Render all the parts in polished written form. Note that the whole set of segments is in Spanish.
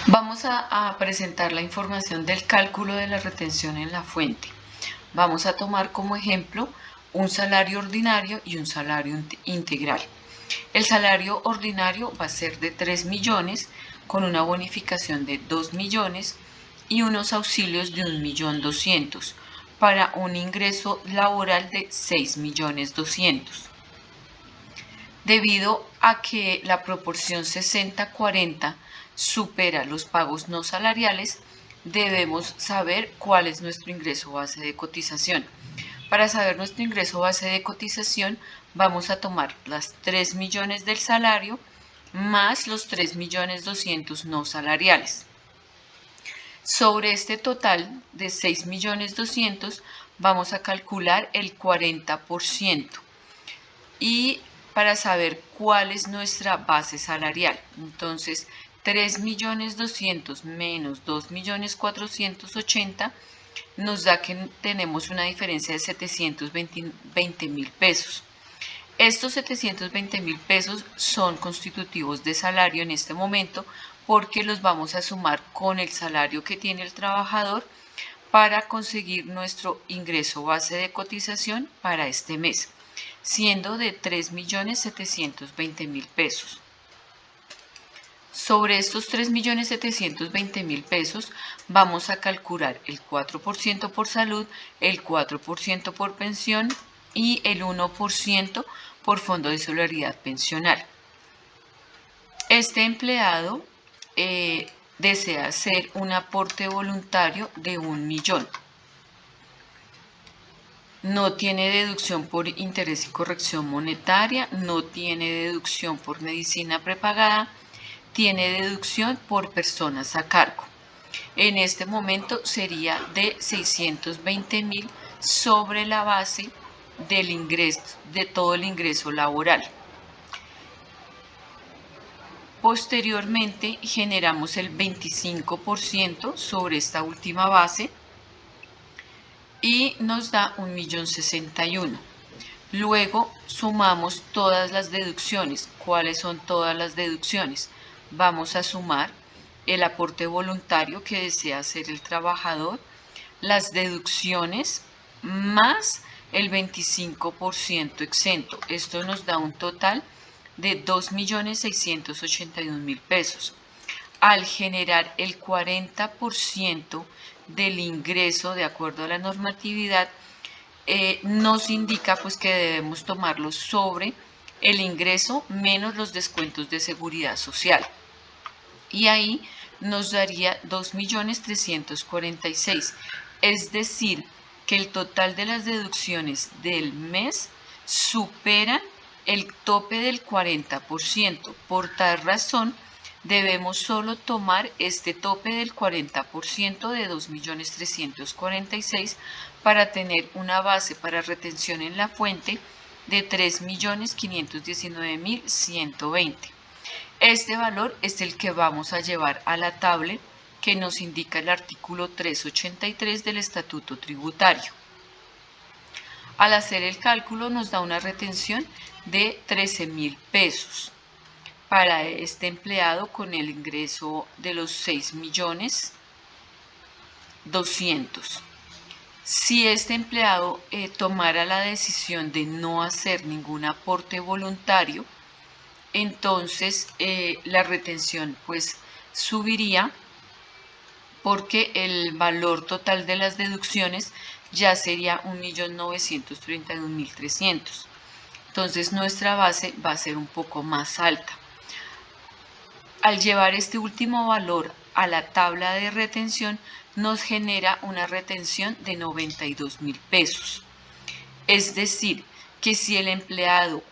Vamos a presentar la información del cálculo de la retención en la fuente. Vamos a tomar como ejemplo un salario ordinario y un salario integral. El salario ordinario va a ser de 3 millones con una bonificación de 2 millones y unos auxilios de 1.200.000 para un ingreso laboral de 6.200.000. Debido a que la proporción 60-40 supera los pagos no salariales, debemos saber cuál es nuestro ingreso base de cotización. Para saber nuestro ingreso base de cotización, vamos a tomar las 3 millones del salario más los 3.200.000 no salariales. Sobre este total de 6.200.000 vamos a calcular el 40% y para saber cuál es nuestra base salarial. Entonces, 3.200.000 menos 2.480.000 nos da que tenemos una diferencia de 720.000 pesos. Estos 720.000 pesos son constitutivos de salario en este momento porque los vamos a sumar con el salario que tiene el trabajador para conseguir nuestro ingreso base de cotización para este mes, siendo de 3.720.000 pesos. Sobre estos 3.720.000 pesos vamos a calcular el 4% por salud, el 4% por pensión y el 1% por fondo de solidaridad pensional. Este empleado desea hacer un aporte voluntario de 1 millón. No tiene deducción por interés y corrección monetaria, no tiene deducción por medicina prepagada, tiene deducción por personas a cargo. En este momento sería de 620.000 sobre la base del ingreso, de todo el ingreso laboral. Posteriormente generamos el 25% sobre esta última base y nos da 1.061.000. Luego sumamos todas las deducciones. ¿Cuáles son todas las deducciones? Vamos a sumar el aporte voluntario que desea hacer el trabajador, las deducciones más el 25% exento. Esto nos da un total de 2.681.000 pesos. Al generar el 40% del ingreso de acuerdo a la normatividad, nos indica pues que debemos tomarlo sobre el ingreso menos los descuentos de seguridad social. Y ahí nos daría 2.346.000. Es decir, que el total de las deducciones del mes superan el tope del 40%. Por tal razón, debemos solo tomar este tope del 40% de 2.346.000 para tener una base para retención en la fuente de 3.519.120. Este valor es el que vamos a llevar a la tabla que nos indica el artículo 383 del Estatuto Tributario. Al hacer el cálculo nos da una retención de 13.000 pesos para este empleado con el ingreso de los 6.200.000. Si este empleado tomara la decisión de no hacer ningún aporte voluntario, entonces la retención pues subiría porque el valor total de las deducciones ya sería 1.931.300. Entonces nuestra base va a ser un poco más alta. Al llevar este último valor a la tabla de retención nos genera una retención de 92.000 pesos. Es decir, que si el empleado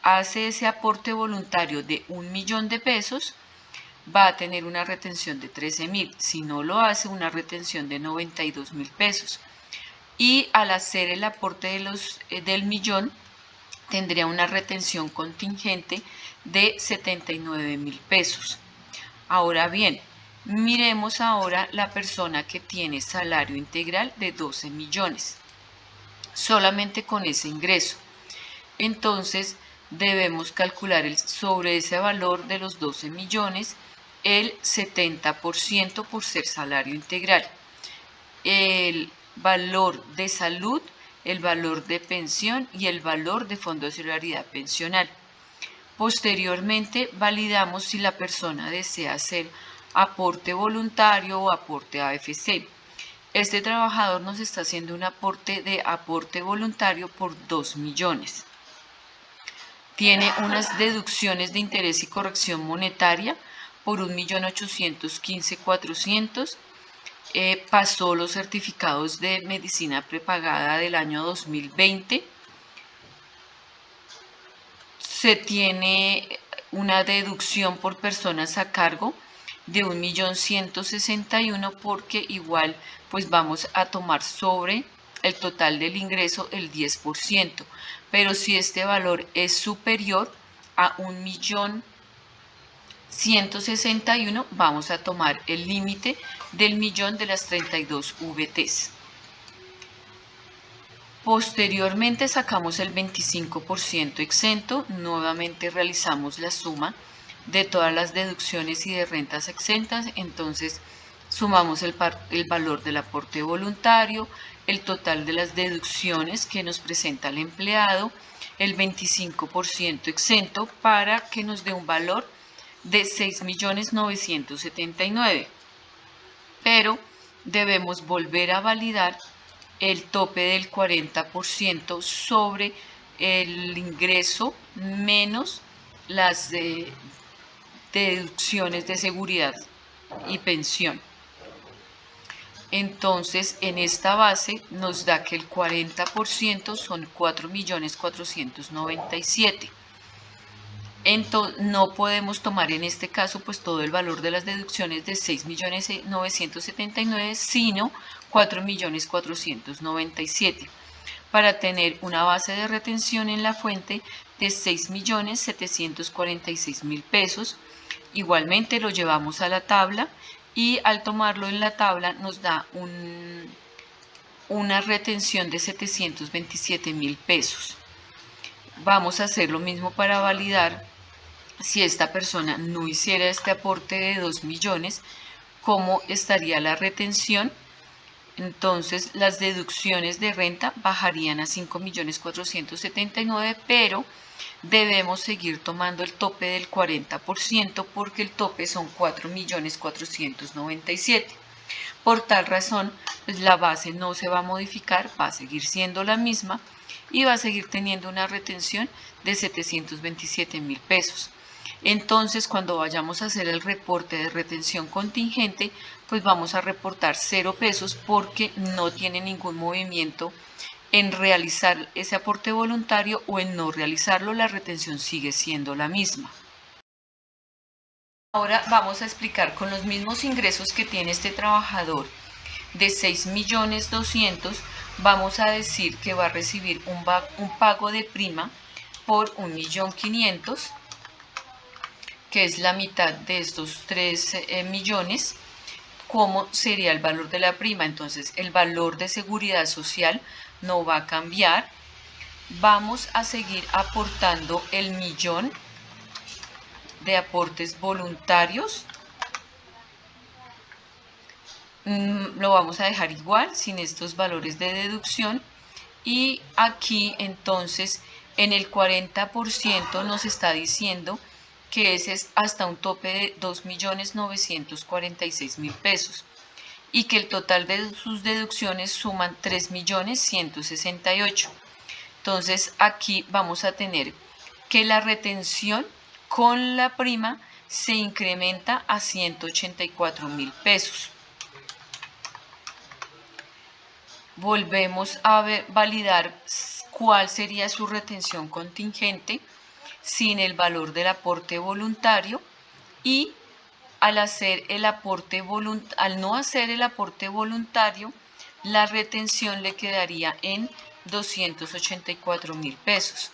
hace ese aporte voluntario de 1 millón de pesos, va a tener una retención de 13.000. Si no lo hace, una retención de 92.000 pesos. Y al hacer el aporte del millón, tendría una retención contingente de 79.000 pesos. Ahora bien, miremos ahora la persona que tiene salario integral de 12 millones. solamente con ese ingreso. Entonces debemos calcular sobre ese valor de los 12 millones el 70% por ser salario integral, el valor de salud, el valor de pensión y el valor de fondo de solidaridad pensional. Posteriormente validamos si la persona desea hacer aporte voluntario o aporte AFC. Este trabajador nos está haciendo un aporte de aporte voluntario por 2 millones. Tiene unas deducciones de interés y corrección monetaria por 1.815.400. Pasó los certificados de medicina prepagada del año 2020. Se tiene una deducción por personas a cargo de 1.161.000 porque igual pues vamos a tomar sobre el total del ingreso el 10%, pero si este valor es superior a 1.161.000 vamos a tomar el límite del millón de las 32 VTs. Posteriormente sacamos el 25% exento, nuevamente realizamos la suma de todas las deducciones y de rentas exentas, entonces sumamos el valor del aporte voluntario, el total de las deducciones que nos presenta el empleado, el 25% exento para que nos dé un valor de 6.979.000. Pero debemos volver a validar el tope del 40% sobre el ingreso menos las deducciones de seguridad y pensión. Entonces, en esta base nos da que el 40% son 4.497.000. Entonces, no podemos tomar en este caso pues todo el valor de las deducciones de 6.979.000, sino 4.497.000, para tener una base de retención en la fuente de 6.746.000 pesos. Igualmente lo llevamos a la tabla y al tomarlo en la tabla nos da una retención de 727.000 pesos. Vamos a hacer lo mismo para validar si esta persona no hiciera este aporte de 2 millones, ¿cómo estaría la retención? Entonces las deducciones de renta bajarían a 5.479.000, pero debemos seguir tomando el tope del 40% porque el tope son 4.497.000. Por tal razón, pues la base no se va a modificar, va a seguir siendo la misma y va a seguir teniendo una retención de 727.000 pesos. Entonces, cuando vayamos a hacer el reporte de retención contingente, pues vamos a reportar 0 pesos porque no tiene ningún movimiento en realizar ese aporte voluntario o en no realizarlo, la retención sigue siendo la misma. Ahora vamos a explicar con los mismos ingresos que tiene este trabajador de 6.200.000, vamos a decir que va a recibir un pago de prima por 1.500.000, que es la mitad de estos 3 millones. ¿Cómo sería el valor de la prima? Entonces, el valor de seguridad social no va a cambiar. Vamos a seguir aportando el millón de aportes voluntarios. Lo vamos a dejar igual, sin estos valores de deducción. Y aquí, entonces, en el 40% nos está diciendo que ese es hasta un tope de 2.946.000 pesos y que el total de sus deducciones suman 3.168.000. Entonces aquí vamos a tener que la retención con la prima se incrementa a 184.000 pesos. Volvemos a validar cuál sería su retención contingente sin el valor del aporte voluntario y al no hacer el aporte voluntario, la retención le quedaría en 284.000 pesos.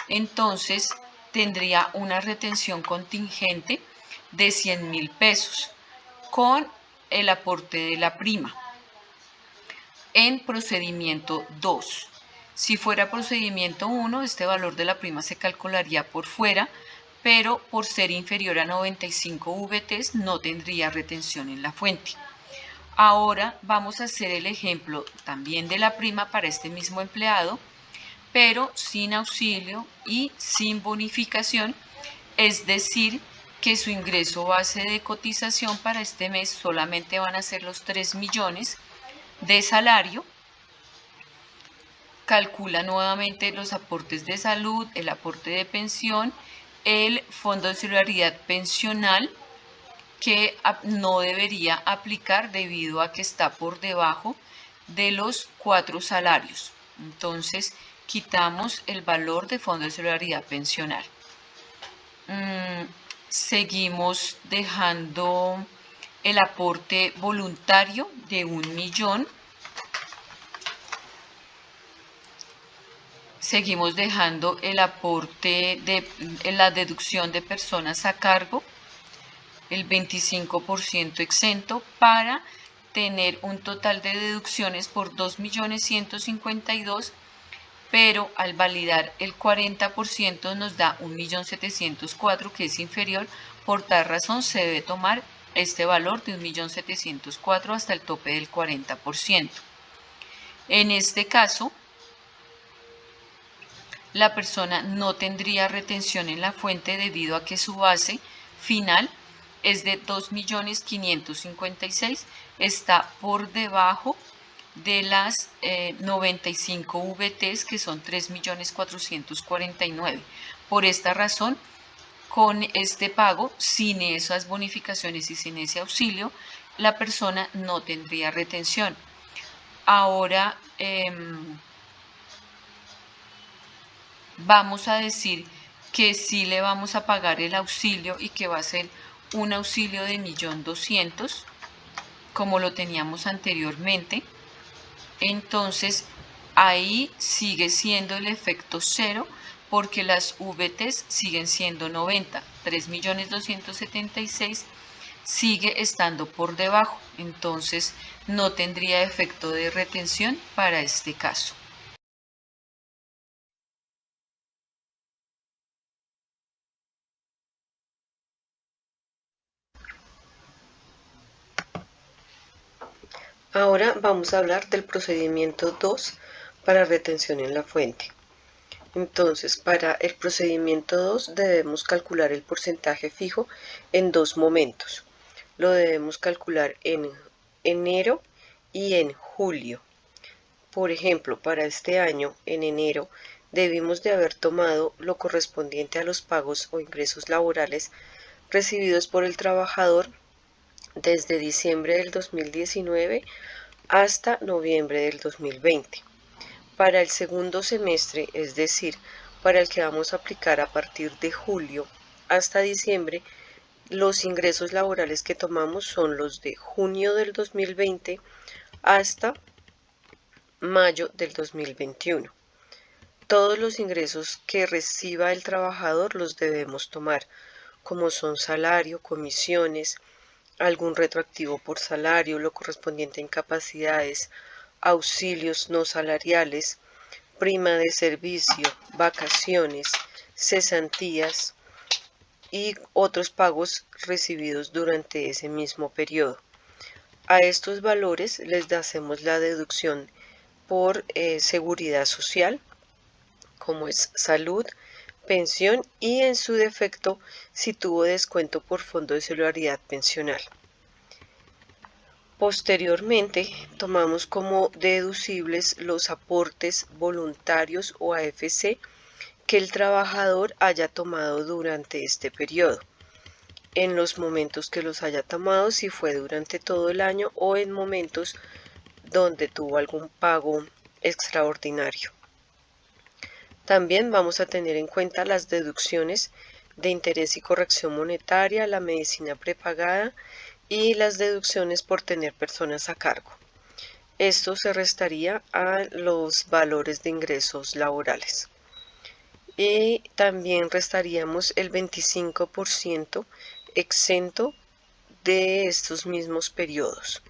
Entonces tendría una retención contingente de 100.000 pesos con el aporte de la prima. En procedimiento 2, Si fuera procedimiento 1, este valor de la prima se calcularía por fuera, pero por ser inferior a 95 VTs no tendría retención en la fuente. Ahora vamos a hacer el ejemplo también de la prima para este mismo empleado, pero sin auxilio y sin bonificación, es decir, que su ingreso base de cotización para este mes solamente van a ser los 3 millones de salario. Calcula nuevamente los aportes de salud, el aporte de pensión, el fondo de solidaridad pensional, que no debería aplicar debido a que está por debajo de los 4 salarios. Entonces, quitamos el valor de fondo de solidaridad pensional. Seguimos dejando el aporte voluntario de 1 millón. Seguimos dejando el aporte de la deducción de personas a cargo, el 25% exento, para tener un total de deducciones por 2.152.000, pero al validar el 40% nos da 1.704.000, que es inferior. Por tal razón se debe tomar este valor de 1.704.000 hasta el tope del 40%. En este caso, la persona no tendría retención en la fuente debido a que su base final es de 2.556.000, está por debajo de las 95 VTs, que son 3.449.000. Por esta razón, con este pago, sin esas bonificaciones y sin ese auxilio, la persona no tendría retención. Ahora vamos a decir que sí le vamos a pagar el auxilio y que va a ser un auxilio de 1.200.000, como lo teníamos anteriormente. Entonces, ahí sigue siendo el efecto cero, porque las VTs siguen siendo 90. 3.276.000 sigue estando por debajo. Entonces, no tendría efecto de retención para este caso. Ahora vamos a hablar del procedimiento 2 para retención en la fuente. Entonces, para el procedimiento 2 debemos calcular el porcentaje fijo en dos momentos. Lo debemos calcular en enero y en julio. Por ejemplo, para este año, en enero, debimos de haber tomado lo correspondiente a los pagos o ingresos laborales recibidos por el trabajador desde diciembre del 2019 hasta noviembre del 2020. Para el segundo semestre, es decir, para el que vamos a aplicar a partir de julio hasta diciembre, los ingresos laborales que tomamos son los de junio del 2020 hasta mayo del 2021. Todos los ingresos que reciba el trabajador los debemos tomar, como son salario, comisiones, algún retroactivo por salario, lo correspondiente a incapacidades, auxilios no salariales, prima de servicio, vacaciones, cesantías y otros pagos recibidos durante ese mismo periodo. A estos valores les hacemos la deducción por seguridad social, como es salud, pensión y en su defecto si tuvo descuento por fondo de solidaridad pensional. Posteriormente, tomamos como deducibles los aportes voluntarios o AFC que el trabajador haya tomado durante este periodo, en los momentos que los haya tomado, si fue durante todo el año o en momentos donde tuvo algún pago extraordinario. También vamos a tener en cuenta las deducciones de interés y corrección monetaria, la medicina prepagada y las deducciones por tener personas a cargo. Esto se restaría a los valores de ingresos laborales. Y también restaríamos el 25% exento de estos mismos periodos.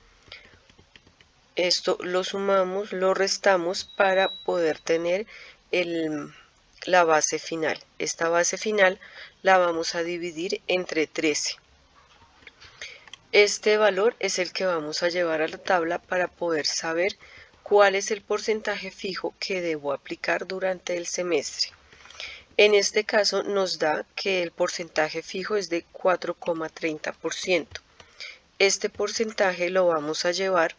Esto lo sumamos, lo restamos para poder tener la base final. Esta base final la vamos a dividir entre 13. Este valor es el que vamos a llevar a la tabla para poder saber cuál es el porcentaje fijo que debo aplicar durante el semestre. En este caso nos da que el porcentaje fijo es de 4,30%. Este porcentaje lo vamos a llevar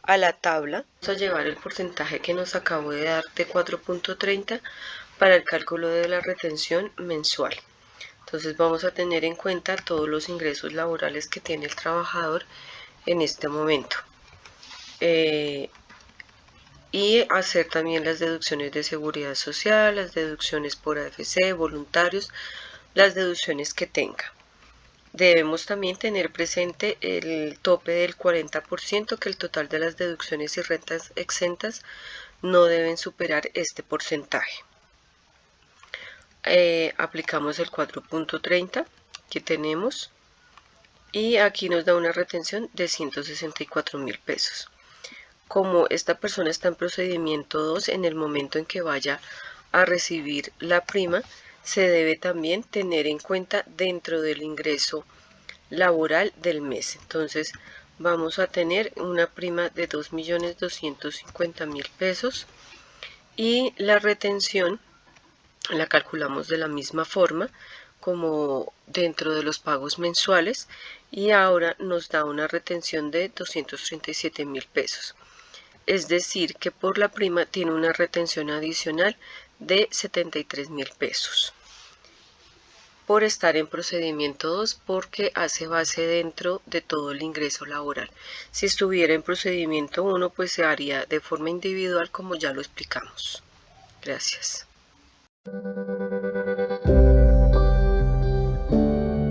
a la tabla. Vamos a llevar el porcentaje que nos acabo de dar de 4,30 para el cálculo de la retención mensual. Entonces vamos a tener en cuenta todos los ingresos laborales que tiene el trabajador en este momento. Y hacer también las deducciones de seguridad social, las deducciones por AFC, voluntarios, las deducciones que tenga. Debemos también tener presente el tope del 40%, que el total de las deducciones y rentas exentas no deben superar este porcentaje. Aplicamos el 4,30 que tenemos y aquí nos da una retención de 164.000 pesos. Como esta persona está en procedimiento 2, en el momento en que vaya a recibir la prima, se debe también tener en cuenta dentro del ingreso laboral del mes. Entonces vamos a tener una prima de 2.250.000 pesos y la retención la calculamos de la misma forma como dentro de los pagos mensuales y ahora nos da una retención de 237.000 pesos. Es decir, que por la prima tiene una retención adicional de 73.000 pesos. Por estar en procedimiento 2, porque hace base dentro de todo el ingreso laboral. Si estuviera en procedimiento 1, pues se haría de forma individual como ya lo explicamos. Gracias.